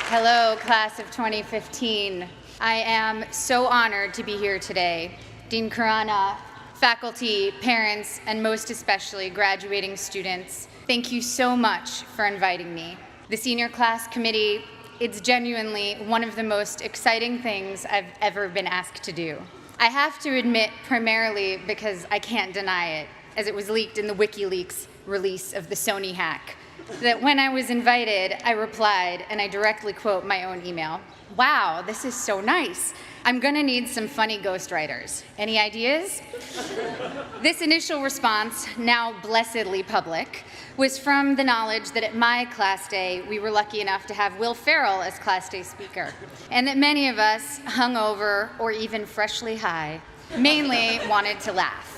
Hello, class of 2015. I am so honored to be here today. Dean Khurana, faculty, parents, and most especially graduating students, thank you so much for inviting me. The senior class committee, it's genuinely one of the most exciting things I've ever been asked to do. I have to admit, primarily because I can't deny it, as it was leaked in the WikiLeaks release of the Sony hack, that when I was invited, I replied, and I directly quote my own email, "Wow, this is so nice. I'm gonna need some funny ghostwriters. Any ideas?" This initial response, now blessedly public, was from the knowledge that at my class day, we were lucky enough to have Will Ferrell as class day speaker, and that many of us, hungover or even freshly high, mainly wanted to laugh.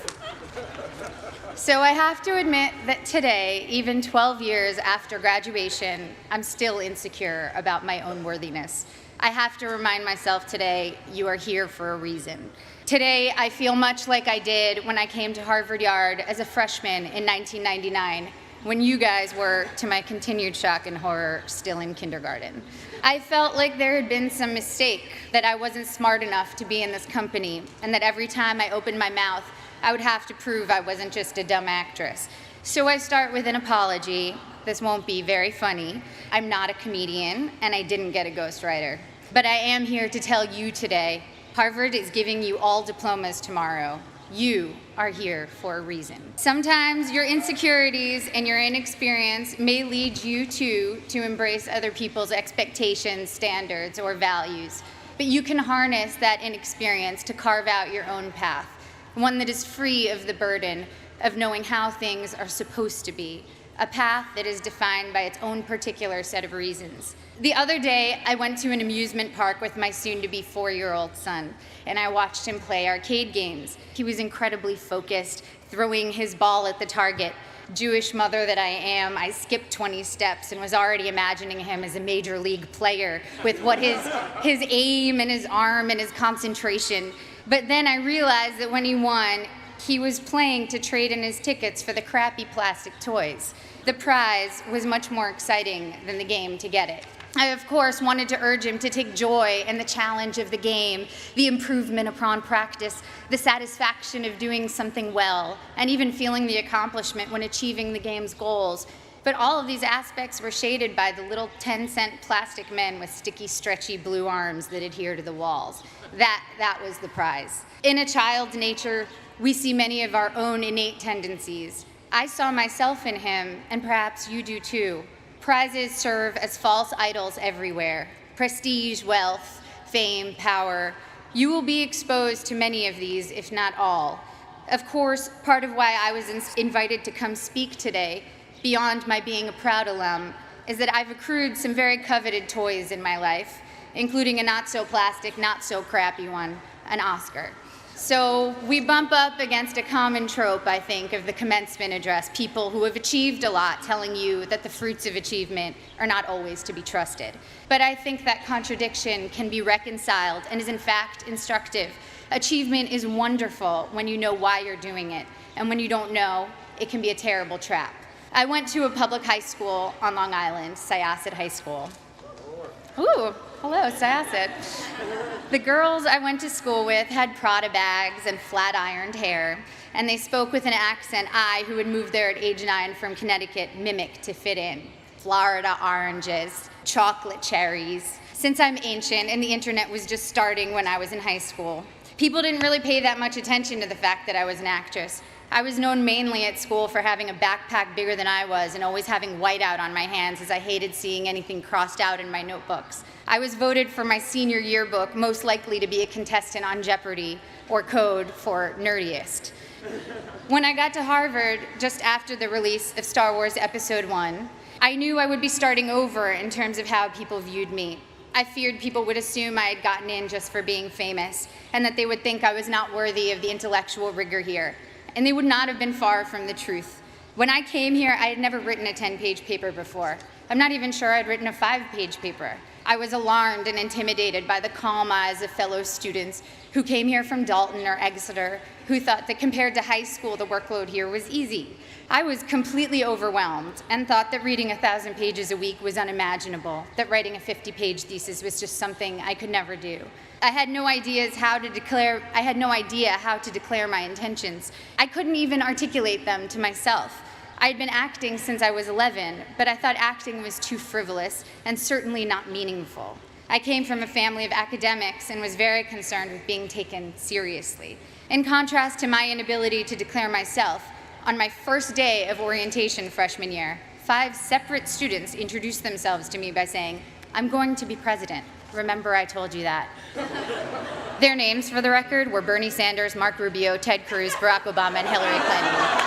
So I have to admit that today, even 12 years after graduation, I'm still insecure about my own worthiness. I have to remind myself today, you are here for a reason. Today, I feel much like I did when I came to Harvard Yard as a freshman in 1999, when you guys were, to my continued shock and horror, still in kindergarten. I felt like there had been some mistake, that I wasn't smart enough to be in this company, and that every time I opened my mouth, I would have to prove I wasn't just a dumb actress. So I start with an apology. This won't be very funny. I'm not a comedian, and I didn't get a ghostwriter. But I am here to tell you today, Harvard is giving you all diplomas tomorrow. You are here for a reason. Sometimes your insecurities and your inexperience may lead you to embrace other people's expectations, standards, or values. But you can harness that inexperience to carve out your own path, one that is free of the burden of knowing how things are supposed to be, a path that is defined by its own particular set of reasons. The other day, I went to an amusement park with my soon-to-be 4-year-old son, and I watched him play arcade games. He was incredibly focused, throwing his ball at the target. Jewish mother that I am, I skipped 20 steps and was already imagining him as a major league player with what his aim and his arm and his concentration. But then I realized that when he won, he was playing to trade in his tickets for the crappy plastic toys. The prize was much more exciting than the game to get it. I, of course, wanted to urge him to take joy in the challenge of the game, the improvement upon practice, the satisfaction of doing something well, and even feeling the accomplishment when achieving the game's goals. But all of these aspects were shaded by the little 10-cent plastic men with sticky, stretchy blue arms that adhere to the walls. That was the prize. In a child's nature, we see many of our own innate tendencies. I saw myself in him, and perhaps you do too. Prizes serve as false idols everywhere. Prestige, wealth, fame, power. You will be exposed to many of these, if not all. Of course, part of why I was invited to come speak today, beyond my being a proud alum, is that I've accrued some very coveted toys in my life, including a not-so-plastic, not-so-crappy one, an Oscar. So we bump up against a common trope, I think, of the commencement address, people who have achieved a lot telling you that the fruits of achievement are not always to be trusted. But I think that contradiction can be reconciled and is in fact instructive. Achievement is wonderful when you know why you're doing it, and when you don't know, it can be a terrible trap. I went to a public high school on Long Island, Syosset High School. Ooh, hello, Syosset. The girls I went to school with had Prada bags and flat-ironed hair, and they spoke with an accent I, who had moved there at age 9 from Connecticut, mimicked to fit in. Florida oranges, chocolate cherries. Since I'm ancient and the internet was just starting when I was in high school, people didn't really pay that much attention to the fact that I was an actress. I was known mainly at school for having a backpack bigger than I was and always having whiteout on my hands, as I hated seeing anything crossed out in my notebooks. I was voted for my senior yearbook most likely to be a contestant on Jeopardy, or code for nerdiest. When I got to Harvard, just after the release of Star Wars Episode 1, I knew I would be starting over in terms of how people viewed me. I feared people would assume I had gotten in just for being famous, and that they would think I was not worthy of the intellectual rigor here. And they would not have been far from the truth. When I came here, I had never written a 10-page paper before. I'm not even sure I'd written a 5-page paper. I was alarmed and intimidated by the calm eyes of fellow students who came here from Dalton or Exeter, who thought that compared to high school, the workload here was easy. I was completely overwhelmed and thought that reading 1,000 pages a week was unimaginable, that writing a 50-page thesis was just something I could never do. I had no idea how to declare my intentions. I couldn't even articulate them to myself. I had been acting since I was 11, but I thought acting was too frivolous and certainly not meaningful. I came from a family of academics and was very concerned with being taken seriously. In contrast to my inability to declare myself, on my first day of orientation freshman year, 5 separate students introduced themselves to me by saying, "I'm going to be president. Remember I told you that." Their names, for the record, were Bernie Sanders, Mark Rubio, Ted Cruz, Barack Obama, and Hillary Clinton.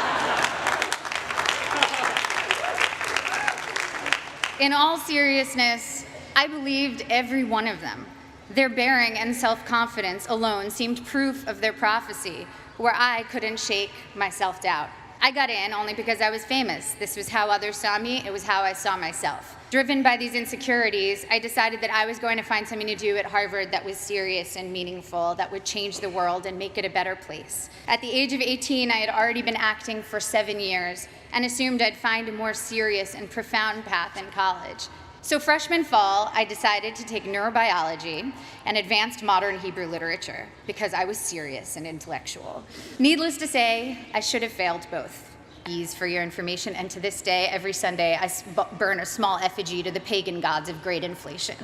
In all seriousness, I believed every one of them. Their bearing and self-confidence alone seemed proof of their prophecy, where I couldn't shake my self-doubt. I got in only because I was famous. This was how others saw me. It was how I saw myself. Driven by these insecurities, I decided that I was going to find something to do at Harvard that was serious and meaningful, that would change the world and make it a better place. At the age of 18, I had already been acting for 7 years and assumed I'd find a more serious and profound path in college. So freshman fall, I decided to take neurobiology and advanced modern Hebrew literature because I was serious and intellectual. Needless to say, I should have failed both. Ease for your information, and to this day, every Sunday, I burn a small effigy to the pagan gods of great inflation.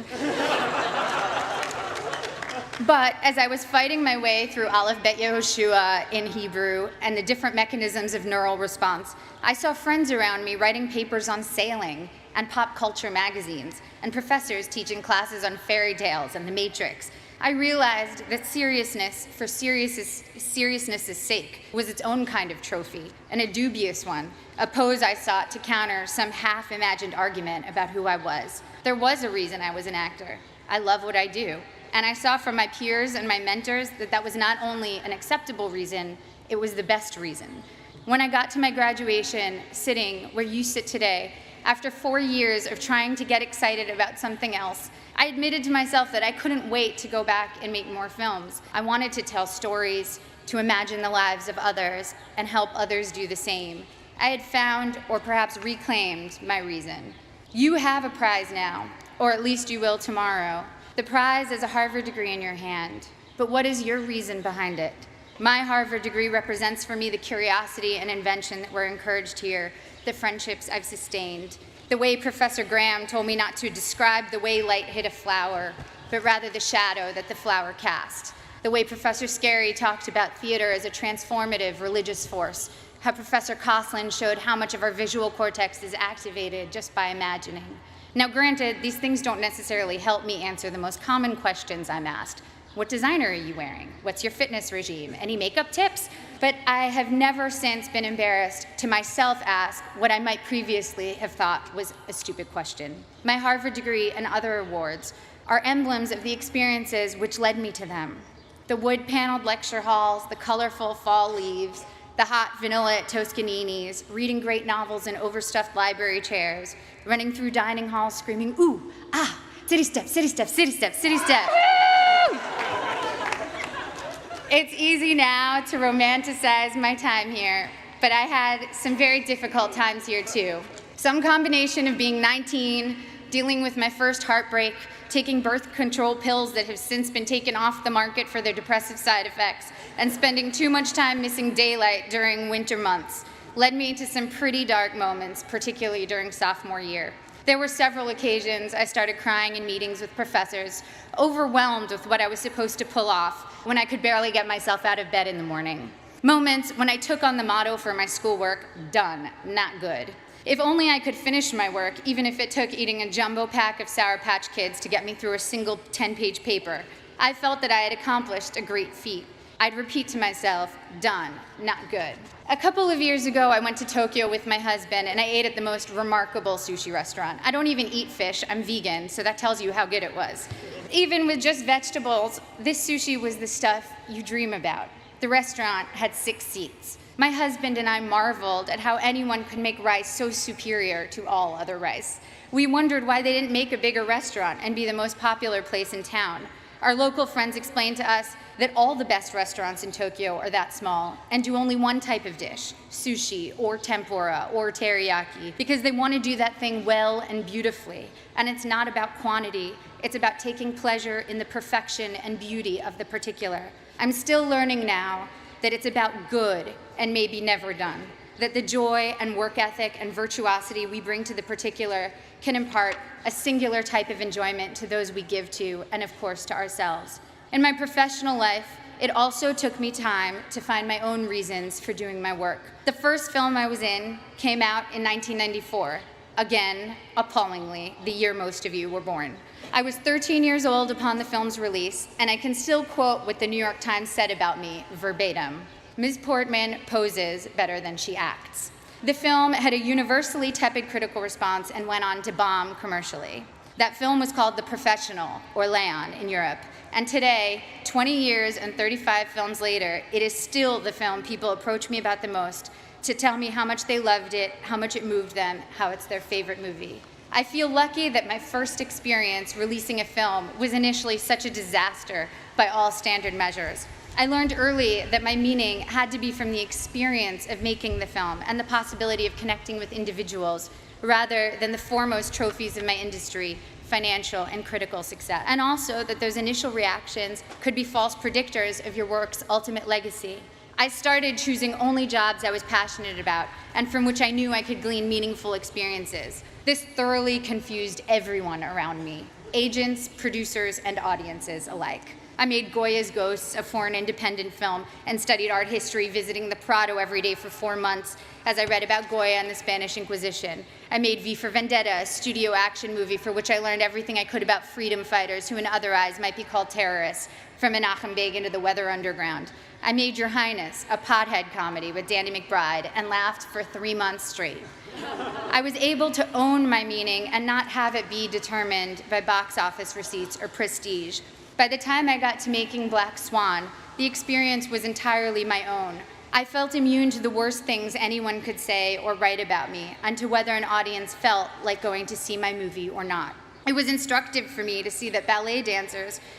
But as I was fighting my way through Aleph Bet Yehoshua in Hebrew and the different mechanisms of neural response, I saw friends around me writing papers on sailing and pop culture magazines, and professors teaching classes on fairy tales and the Matrix. I realized that seriousness for seriousness' sake was its own kind of trophy, and a dubious one, a pose I sought to counter some half-imagined argument about who I was. There was a reason I was an actor. I love what I do. And I saw from my peers and my mentors that that was not only an acceptable reason, it was the best reason. When I got to my graduation, sitting where you sit today, after 4 years of trying to get excited about something else, I admitted to myself that I couldn't wait to go back and make more films. I wanted to tell stories, to imagine the lives of others, and help others do the same. I had found, or perhaps reclaimed, my reason. You have a prize now, or at least you will tomorrow. The prize is a Harvard degree in your hand. But what is your reason behind it? My Harvard degree represents for me the curiosity and invention that were encouraged here, the friendships I've sustained, the way Professor Graham told me not to describe the way light hit a flower, but rather the shadow that the flower cast, the way Professor Scarry talked about theater as a transformative religious force, how Professor Coslin showed how much of our visual cortex is activated just by imagining. Now, granted, these things don't necessarily help me answer the most common questions I'm asked. What designer are you wearing? What's your fitness regime? Any makeup tips? But I have never since been embarrassed to myself ask what I might previously have thought was a stupid question. My Harvard degree and other awards are emblems of the experiences which led me to them. The wood-paneled lecture halls, the colorful fall leaves, the hot vanilla at Toscanini's, reading great novels in overstuffed library chairs, running through dining halls screaming, "Ooh, ah, city step, city step, city step, city step." Woo! It's easy now to romanticize my time here, but I had some very difficult times here too. Some combination of being 19, dealing with my first heartbreak, taking birth control pills that have since been taken off the market for their depressive side effects, and spending too much time missing daylight during winter months led me to some pretty dark moments, particularly during sophomore year. There were several occasions I started crying in meetings with professors, overwhelmed with what I was supposed to pull off when I could barely get myself out of bed in the morning. Moments when I took on the motto for my schoolwork, done, not good. If only I could finish my work, even if it took eating a jumbo pack of Sour Patch Kids to get me through a single 10-page paper. I felt that I had accomplished a great feat. I'd repeat to myself, done, not good. A couple of years ago, I went to Tokyo with my husband, and I ate at the most remarkable sushi restaurant. I don't even eat fish, I'm vegan, so that tells you how good it was. Even with just vegetables, this sushi was the stuff you dream about. The restaurant had 6 seats. My husband and I marveled at how anyone could make rice so superior to all other rice. We wondered why they didn't make a bigger restaurant and be the most popular place in town. Our local friends explained to us that all the best restaurants in Tokyo are that small and do only one type of dish, sushi or tempura or teriyaki, because they want to do that thing well and beautifully. And it's not about quantity, it's about taking pleasure in the perfection and beauty of the particular. I'm still learning now that it's about good and maybe never done, that the joy and work ethic and virtuosity we bring to the particular can impart a singular type of enjoyment to those we give to, and of course to ourselves. In my professional life, it also took me time to find my own reasons for doing my work. The first film I was in came out in 1994. Again, appallingly, the year most of you were born. I was 13 years old upon the film's release, and I can still quote what the New York Times said about me verbatim. Ms. Portman poses better than she acts. The film had a universally tepid critical response and went on to bomb commercially. That film was called The Professional, or Leon in Europe. And today, 20 years and 35 films later, it is still the film people approach me about the most to tell me how much they loved it, how much it moved them, how it's their favorite movie. I feel lucky that my first experience releasing a film was initially such a disaster by all standard measures. I learned early that my meaning had to be from the experience of making the film and the possibility of connecting with individuals rather than the foremost trophies of my industry, financial and critical success. And also that those initial reactions could be false predictors of your work's ultimate legacy. I started choosing only jobs I was passionate about and from which I knew I could glean meaningful experiences. This thoroughly confused everyone around me, agents, producers, and audiences alike. I made Goya's Ghosts, a foreign independent film, and studied art history, visiting the Prado every day for 4 months as I read about Goya and the Spanish Inquisition. I made V for Vendetta, a studio action movie for which I learned everything I could about freedom fighters who in other eyes might be called terrorists, from Menachem Begin to the Weather Underground. I made Your Highness, a pothead comedy with Danny McBride, and laughed for 3 months straight. I was able to own my meaning and not have it be determined by box office receipts or prestige. By the time I got to making Black Swan, the experience was entirely my own. I felt immune to the worst things anyone could say or write about me, and to whether an audience felt like going to see my movie or not. It was instructive for me to see that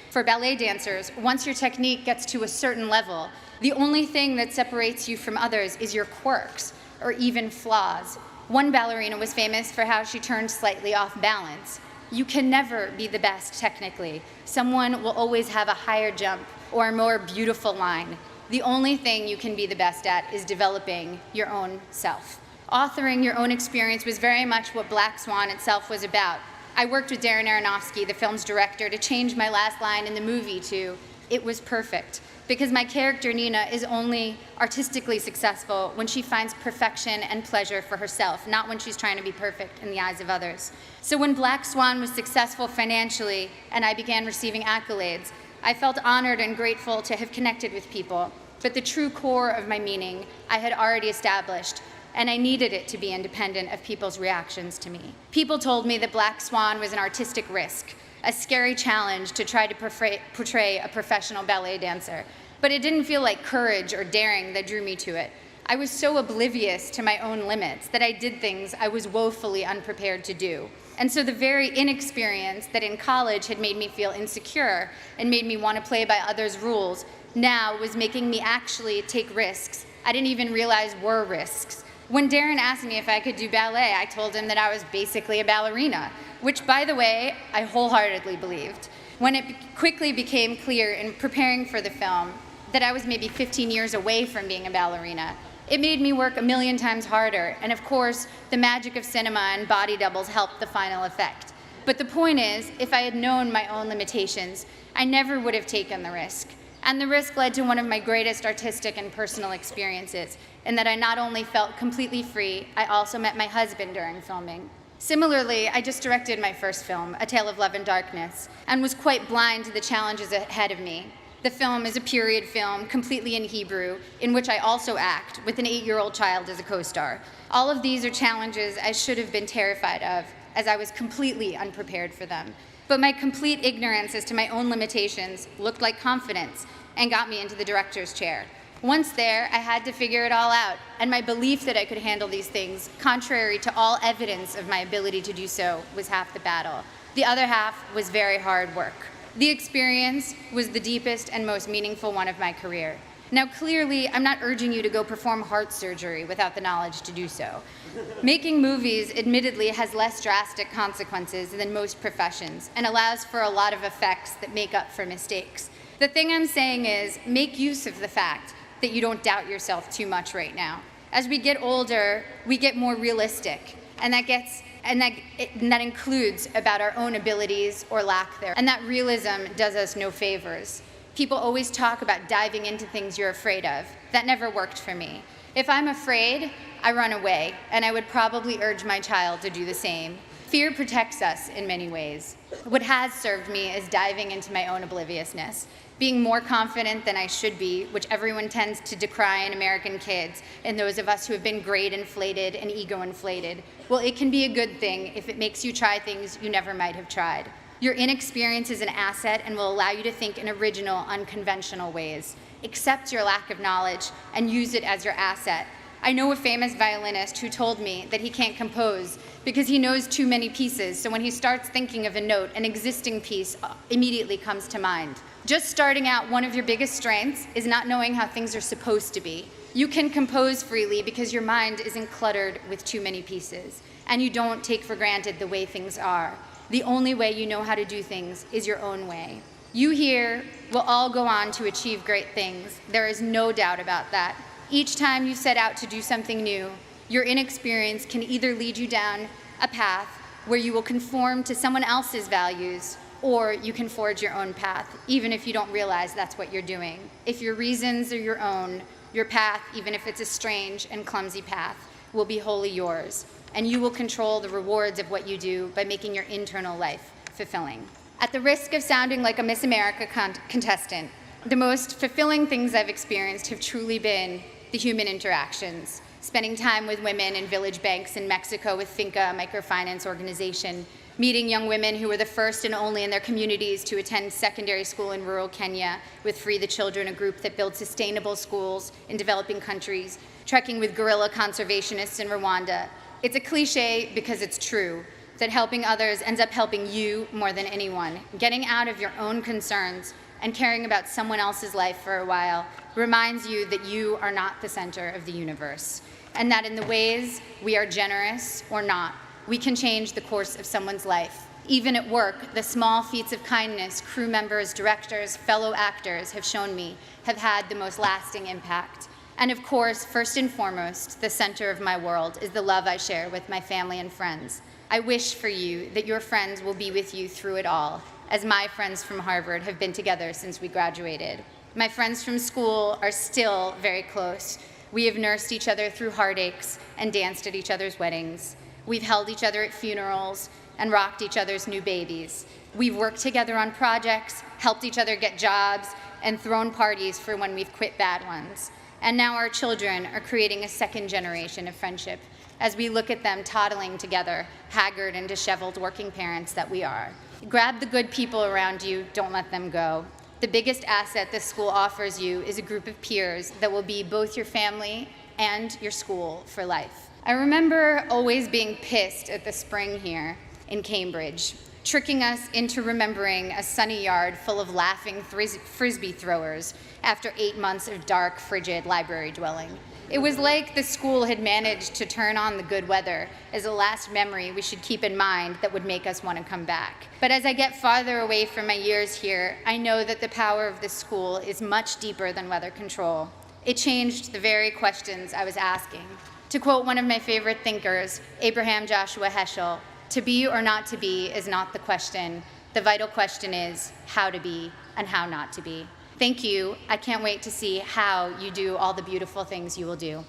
for ballet dancers, once your technique gets to a certain level, the only thing that separates you from others is your quirks, or even flaws. One ballerina was famous for how she turned slightly off balance. You can never be the best technically. Someone will always have a higher jump or a more beautiful line. The only thing you can be the best at is developing your own self. Authoring your own experience was very much what Black Swan itself was about. I worked with Darren Aronofsky, the film's director, to change my last line in the movie to, "It was perfect," because my character, Nina, is only artistically successful when she finds perfection and pleasure for herself, not when she's trying to be perfect in the eyes of others. So when Black Swan was successful financially and I began receiving accolades, I felt honored and grateful to have connected with people, but the true core of my meaning I had already established, and I needed it to be independent of people's reactions to me. People told me that Black Swan was an artistic risk, a scary challenge to try to portray a professional ballet dancer, but it didn't feel like courage or daring that drew me to it. I was so oblivious to my own limits that I did things I was woefully unprepared to do. And so the very inexperience that in college had made me feel insecure and made me want to play by others' rules now was making me actually take risks I didn't even realize were risks. When Darren asked me if I could do ballet, I told him that I was basically a ballerina, which, by the way, I wholeheartedly believed. When it quickly became clear in preparing for the film that I was maybe 15 years away from being a ballerina, it made me work a million times harder, and of course, the magic of cinema and body doubles helped the final effect. But the point is, if I had known my own limitations, I never would have taken the risk. And the risk led to one of my greatest artistic and personal experiences, in that I not only felt completely free, I also met my husband during filming. Similarly, I just directed my first film, A Tale of Love and Darkness, and was quite blind to the challenges ahead of me. The film is a period film, completely in Hebrew, in which I also act, with an 8-year-old child as a co-star. All of these are challenges I should have been terrified of, as I was completely unprepared for them. But my complete ignorance as to my own limitations looked like confidence and got me into the director's chair. Once there, I had to figure it all out, and my belief that I could handle these things, contrary to all evidence of my ability to do so, was half the battle. The other half was very hard work. The experience was the deepest and most meaningful one of my career. Now, clearly, I'm not urging you to go perform heart surgery without the knowledge to do so. Making movies, admittedly, has less drastic consequences than most professions and allows for a lot of effects that make up for mistakes. The thing I'm saying is, make use of the fact that you don't doubt yourself too much right now. As we get older, we get more realistic, and that includes about our own abilities or lack there. And that realism does us no favors. People always talk about diving into things you're afraid of. That never worked for me. If I'm afraid, I run away, and I would probably urge my child to do the same. Fear protects us in many ways. What has served me is diving into my own obliviousness, being more confident than I should be, which everyone tends to decry in American kids, and those of us who have been grade inflated and ego inflated. Well, it can be a good thing if it makes you try things you never might have tried. Your inexperience is an asset and will allow you to think in original, unconventional ways. Accept your lack of knowledge and use it as your asset. I know a famous violinist who told me that he can't compose because he knows too many pieces, so when he starts thinking of a note, an existing piece immediately comes to mind. Just starting out, one of your biggest strengths is not knowing how things are supposed to be. You can compose freely because your mind isn't cluttered with too many pieces, and you don't take for granted the way things are. The only way you know how to do things is your own way. You here will all go on to achieve great things. There is no doubt about that. Each time you set out to do something new, your inexperience can either lead you down a path where you will conform to someone else's values, or you can forge your own path, even if you don't realize that's what you're doing. If your reasons are your own, your path, even if it's a strange and clumsy path, will be wholly yours, and you will control the rewards of what you do by making your internal life fulfilling. At the risk of sounding like a Miss America contestant, the most fulfilling things I've experienced have truly been the human interactions, spending time with women in village banks in Mexico with Finca, a microfinance organization, meeting young women who were the first and only in their communities to attend secondary school in rural Kenya with Free the Children, a group that builds sustainable schools in developing countries, trekking with guerrilla conservationists in Rwanda. It's a cliche because it's true, that helping others ends up helping you more than anyone. Getting out of your own concerns and caring about someone else's life for a while reminds you that you are not the center of the universe, and that in the ways we are generous or not, we can change the course of someone's life. Even at work, the small feats of kindness crew members, directors, fellow actors have shown me have had the most lasting impact. And of course, first and foremost, the center of my world is the love I share with my family and friends. I wish for you that your friends will be with you through it all, as my friends from Harvard have been together since we graduated. My friends from school are still very close. We have nursed each other through heartaches and danced at each other's weddings. We've held each other at funerals and rocked each other's new babies. We've worked together on projects, helped each other get jobs, and thrown parties for when we've quit bad ones. And now our children are creating a second generation of friendship as we look at them toddling together, haggard and disheveled working parents that we are. Grab the good people around you, don't let them go. The biggest asset this school offers you is a group of peers that will be both your family and your school for life. I remember always being pissed at the spring here in Cambridge, tricking us into remembering a sunny yard full of laughing frisbee throwers after 8 months of dark, frigid library dwelling. It was like the school had managed to turn on the good weather as a last memory we should keep in mind that would make us want to come back. But as I get farther away from my years here, I know that the power of this school is much deeper than weather control. It changed the very questions I was asking. To quote one of my favorite thinkers, Abraham Joshua Heschel, to be or not to be is not the question. The vital question is how to be and how not to be. Thank you. I can't wait to see how you do all the beautiful things you will do.